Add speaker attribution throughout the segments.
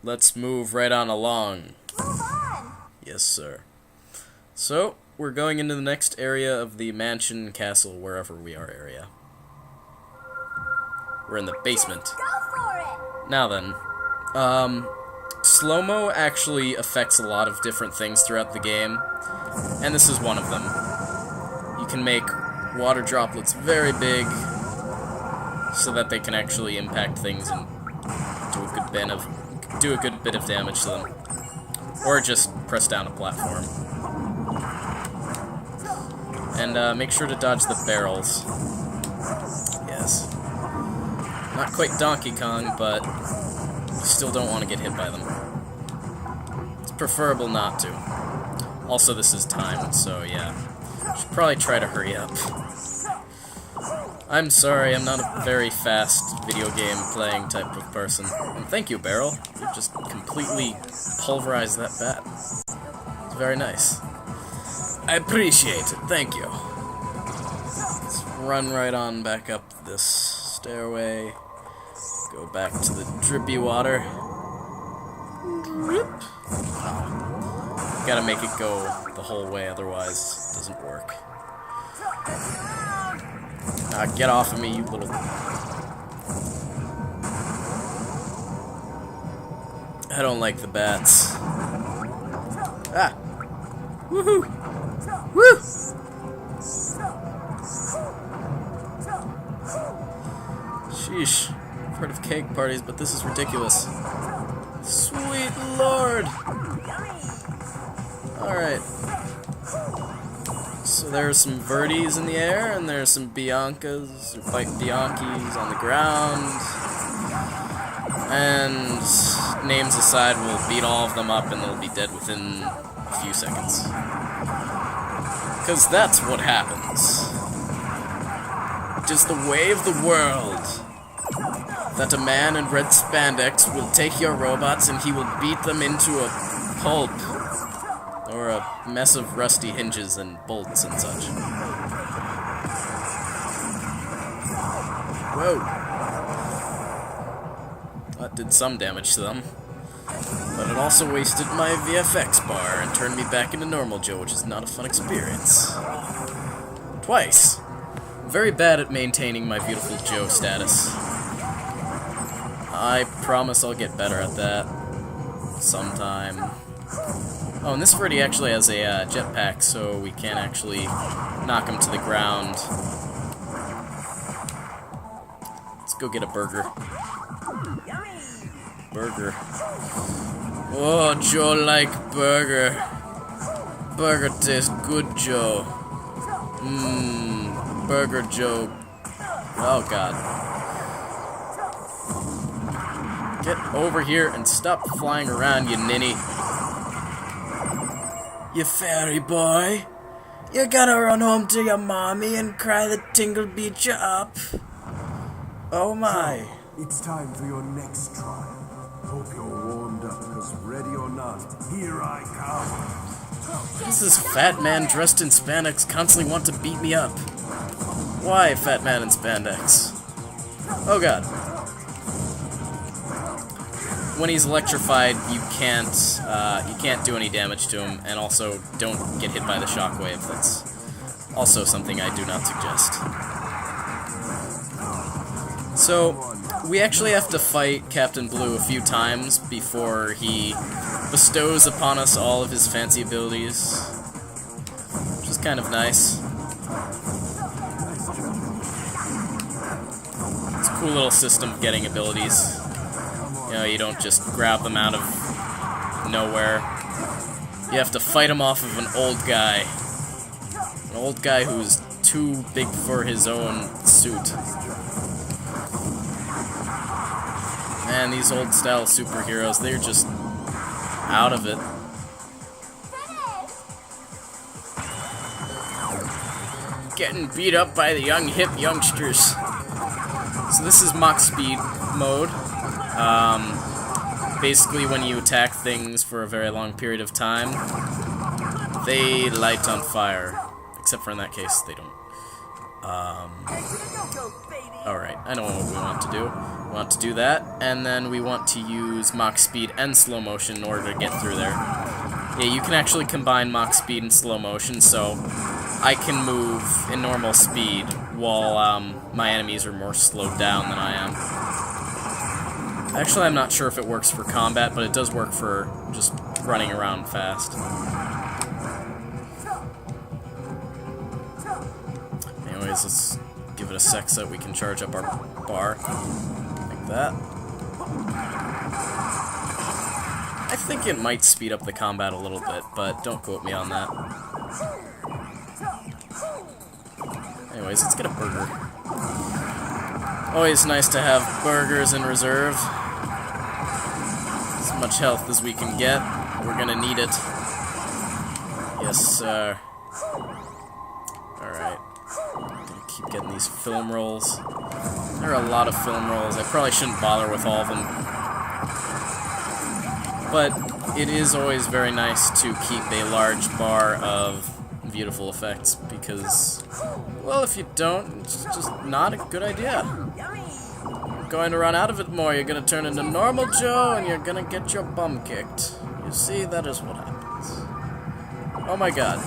Speaker 1: let's move right on along.
Speaker 2: Move on!
Speaker 1: Yes, sir. So, we're going into the next area of the mansion, castle, wherever we are area. We're in the basement.
Speaker 2: Go for it!
Speaker 1: Now then, slow-mo actually affects a lot of different things throughout the game, and this is one of them. You can make water droplets very big, so that they can actually impact things and do a good bit of damage to them. Or just press down a platform. And make sure to dodge the barrels. Yes. Not quite Donkey Kong, but you still don't want to get hit by them. It's preferable not to. Also, this is timed, so yeah. Should probably try to hurry up. I'm sorry, I'm not a very fast video game playing type of person. And thank you, Barrel. You just completely pulverized that bat. It's very nice. I appreciate it, thank you. Let's run right on back up this stairway. Go back to the drippy water. Drip. Oh. Gotta make it go the whole way, otherwise it doesn't work. Get off of me, you little... I don't like the bats. Ah! Woohoo! Woo! Sheesh. I've heard of cake parties, but this is ridiculous. Sweet lord! Alright. So there's some Verdes in the air, and there's some Biancas, or Bianchis on the ground. And names aside, we'll beat all of them up and they'll be dead within a few seconds. Because that's what happens. It is the way of the world. That a man in red spandex will take your robots and he will beat them into a pulp. Or a mess of rusty hinges and bolts and such. Whoa. That did some damage to them. But it also wasted my VFX bar and turned me back into normal Joe, which is not a fun experience. Twice. I'm very bad at maintaining my Viewtiful Joe status. I promise I'll get better at that. Sometime. Oh, and this Verde actually has a jetpack, so we can actually knock him to the ground. Let's go get a burger. Burger. Oh, Joe like burger. Burger tastes good, Joe. Mmm, Burger Joe. Oh, God. Get over here and stop flying around, you ninny. You fairy boy, you gotta run home to your mommy and cry the tingle beat you up. Oh my.
Speaker 3: It's time for your next trial. Hope you're warmed up, because ready or not, here I come.
Speaker 1: Does this fat man dressed in spandex constantly want to beat me up? Why, fat man in spandex? Oh god. When he's electrified, you can't do any damage to him, and also don't get hit by the shockwave. That's also something I do not suggest. So, we actually have to fight Captain Blue a few times before he bestows upon us all of his fancy abilities, which is kind of nice. It's a cool little system of getting abilities. You know, you don't just grab them out of nowhere. You have to fight them off of an old guy. An old guy who's too big for his own suit. Man, these old-style superheroes, they're just out of it. Getting beat up by the young, hip youngsters. So this is Mach Speed mode. Basically, when you attack things for a very long period of time, they light on fire. Except for in that case, they don't. Alright, I know what we want to do. We want to do that, and then we want to use Mach Speed and Slow Motion in order to get through there. Yeah, you can actually combine Mach Speed and Slow Motion, so I can move in normal speed while my enemies are more slowed down than I am. Actually, I'm not sure if it works for combat, but it does work for just running around fast. Anyways, let's give it a sec so that we can charge up our bar. Like that. I think it might speed up the combat a little bit, but don't quote me on that. Anyways, let's get a burger. Always nice to have burgers in reserve. As much health as we can get. We're gonna need it. Yes, sir. Alright. Gonna keep getting these film rolls. There are a lot of film rolls. I probably shouldn't bother with all of them. But it is always very nice to keep a large bar of beautiful effects because, well, if you don't, it's just not a good idea. You're going to run out of it more. You're going to turn into normal Joe and you're going to get your bum kicked. You see, that is what happens. Oh my god.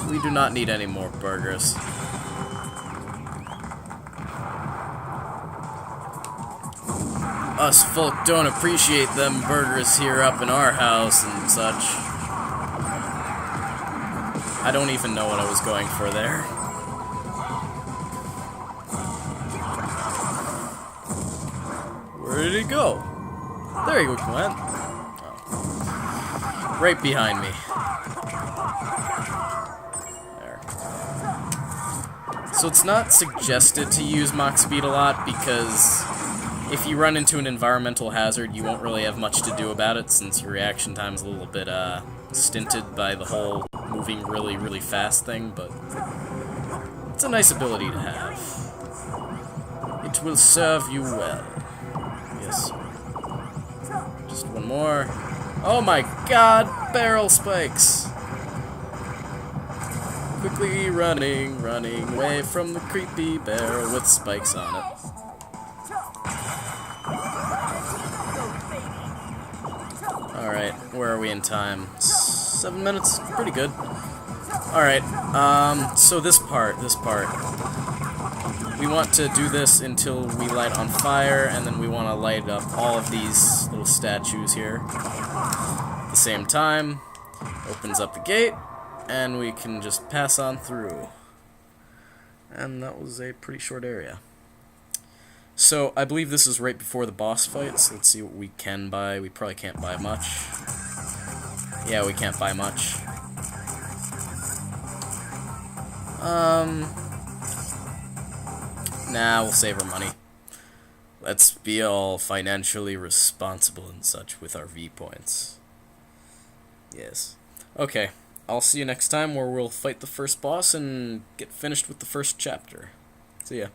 Speaker 1: We do not need any more burgers. Us folk don't appreciate them burgers here up in our house and such. I don't even know what I was going for there. Where did he go? There he went. Oh. Right behind me. There. So it's not suggested to use Mach Speed a lot because if you run into an environmental hazard, you won't really have much to do about it since your reaction time is a little bit stinted by the whole moving really, really fast thing, but it's a nice ability to have. It will serve you well. Yes, sir. Just one more. Oh my god, barrel spikes! Quickly running away from the creepy barrel with spikes on it. Alright, where are we in time? 7 minutes? Pretty good. Alright, so this part. We want to do this until we light on fire, and then we want to light up all of these little statues here. At the same time, opens up the gate, and we can just pass on through. And that was a pretty short area. So, I believe this is right before the boss fight, so let's see what we can buy. We probably can't buy much. Yeah, we can't buy much. Nah, we'll save our money. Let's be all financially responsible and such with our V points. Yes. Okay, I'll see you next time where we'll fight the first boss and get finished with the first chapter. See ya.